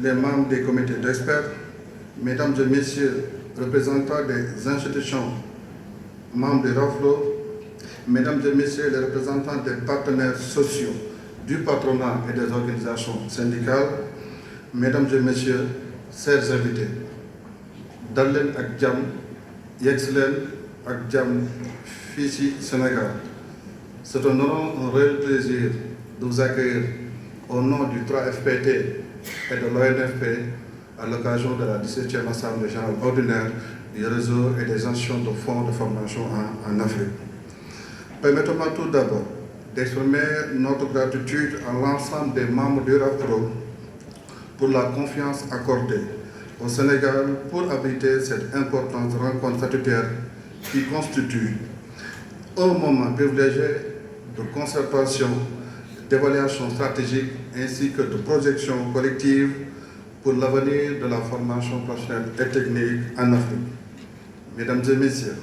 les membres des comités d'experts, mesdames et messieurs, représentants des institutions, membres de RAFLO, mesdames et messieurs les représentants des partenaires sociaux, du patronat et des organisations syndicales, mesdames et messieurs, chers invités, Dalen ak Jam, Yexlen ak Jam, Fissi Sénégal. C'est un honneur, un réel plaisir de vous accueillir au nom du 3FPT et de l'ONFP à l'occasion de la 17e Assemblée générale ordinaire du réseau et des institutions de fonds de formation en Afrique. Permettez-moi tout d'abord d'exprimer notre gratitude à l'ensemble des membres du RAFPRO pour la confiance accordée au Sénégal pour abriter cette importante rencontre statutaire qui constitue un moment privilégié de concertation, d'évaluation stratégique ainsi que de projection collective pour l'avenir de la formation professionnelle et technique en Afrique. Mesdames et messieurs,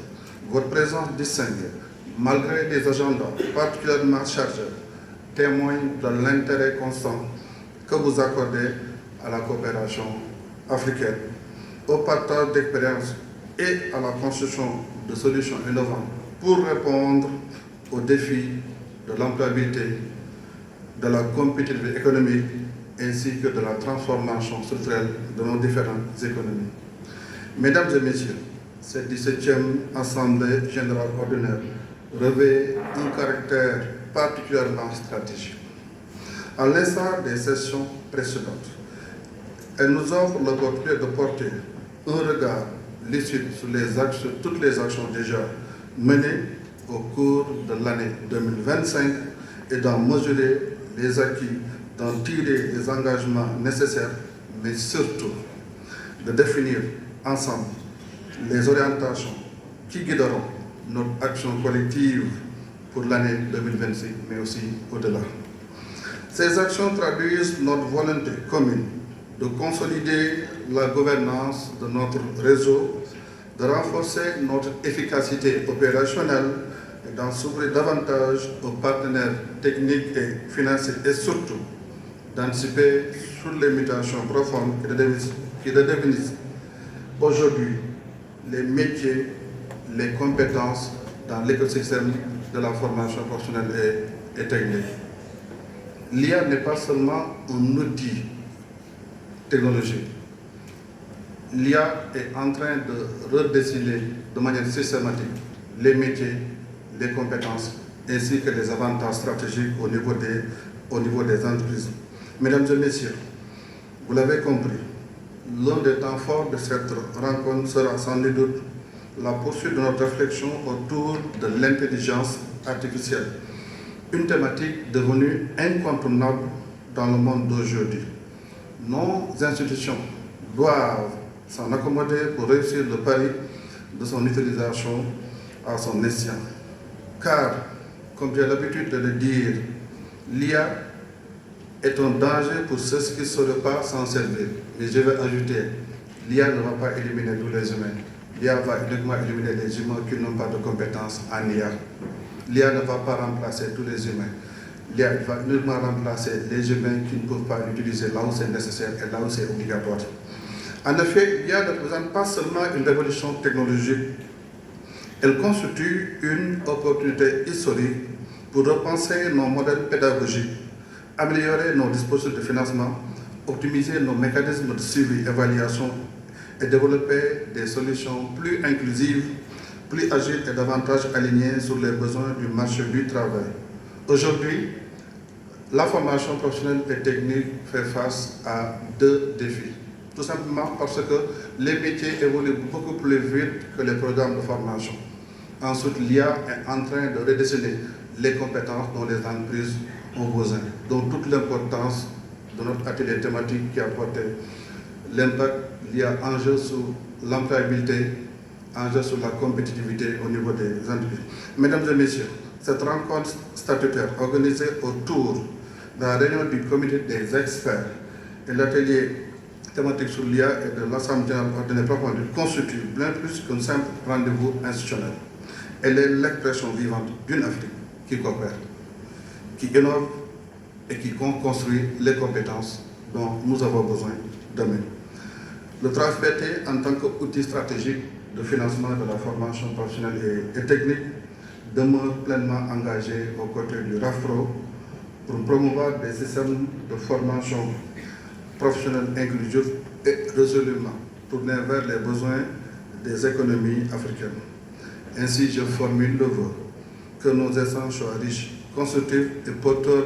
votre présence distinguée, malgré des agendas particulièrement chargés, témoigne de l'intérêt constant que vous accordez à la coopération africaine, au partage d'expériences et à la construction de solutions innovantes pour répondre aux défis de l'employabilité, de la compétitivité économique ainsi que de la transformation structurelle de nos différentes économies. Mesdames et messieurs, cette 17e Assemblée générale ordinaire revêt un caractère particulièrement stratégique. À l'instar des sessions précédentes, elle nous offre l'opportunité de porter un regard lucide sur toutes les actions déjà menées au cours de l'année 2025 et d'en mesurer les acquis, d'en tirer les engagements nécessaires, mais surtout de définir ensemble les orientations qui guideront notre action collective pour l'année 2026, mais aussi au-delà. Ces actions traduisent notre volonté commune de consolider la gouvernance de notre réseau, de renforcer notre efficacité opérationnelle et d'en s'ouvrir davantage aux partenaires techniques et financiers et surtout d'anticiper sur les mutations profondes qui redéfinissent aujourd'hui les métiers, les compétences dans l'écosystème de la formation professionnelle et technique. L'IA n'est pas seulement un outil technologique. L'IA est en train de redessiner de manière systématique les métiers, les compétences ainsi que les avantages stratégiques au niveau des entreprises. Mesdames et messieurs, vous l'avez compris, l'un des temps forts de cette rencontre sera sans doute la poursuite de notre réflexion autour de l'intelligence artificielle, une thématique devenue incontournable dans le monde d'aujourd'hui. Nos institutions doivent s'en accommoder pour réussir le pari de son utilisation à son escient. Car, comme j'ai l'habitude de le dire, l'IA est un danger pour ceux qui ne sauraient pas s'en servir. Mais je vais ajouter, l'IA ne va pas éliminer tous les humains. L'IA va uniquement éliminer les humains qui n'ont pas de compétences en IA. L'IA ne va pas remplacer tous les humains. L'IA va uniquement remplacer les humains qui ne peuvent pas l'utiliser là où c'est nécessaire et là où c'est obligatoire. En effet, l'IA ne représente pas seulement une révolution technologique, elle constitue une opportunité historique pour repenser nos modèles pédagogiques, améliorer nos dispositifs de financement, optimiser nos mécanismes de suivi et évaluation et développer des solutions plus inclusives, plus agiles et davantage alignées sur les besoins du marché du travail. Aujourd'hui, la formation professionnelle et technique fait face à deux défis. Tout simplement parce que les métiers évoluent beaucoup plus vite que les programmes de formation. Ensuite, l'IA est en train de redessiner les compétences dont les entreprises ont besoin. Donc toute l'importance de notre atelier thématique qui a porté l'impact lié à enjeux sur l'employabilité, enjeux sur la compétitivité au niveau des entreprises. Mesdames et messieurs, cette rencontre statutaire organisée autour de la réunion du comité des experts et l'atelier thématique sur l'IA et de l'Assemblée générale ordinaire constitue bien plus qu'un simple rendez-vous institutionnel. Elle est l'expression vivante d'une Afrique qui coopère, qui innove et qui construit les compétences dont nous avons besoin demain. Le TRAFPT, en tant qu'outil stratégique de financement de la formation professionnelle et technique, demeure pleinement engagé aux côtés du RAFPRO pour promouvoir des systèmes de formation professionnelle inclusifs et résolument tournés vers les besoins des économies africaines. Ainsi, je formule le vœu que nos échanges soient riches, constructifs et porteurs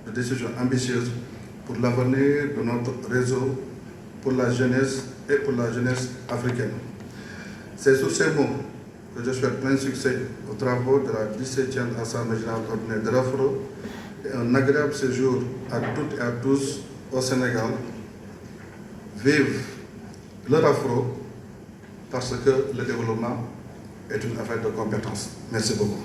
de décisions ambitieuses pour l'avenir de notre réseau, pour la jeunesse et pour la jeunesse africaine. C'est sous ces mots que je souhaite plein succès aux travaux de la 17e Assemblée générale ordinaire de l'AFRO et un agréable séjour à toutes et à tous au Sénégal. Vive le RAFPRO, parce que le développement est une affaire de compétences. Merci beaucoup.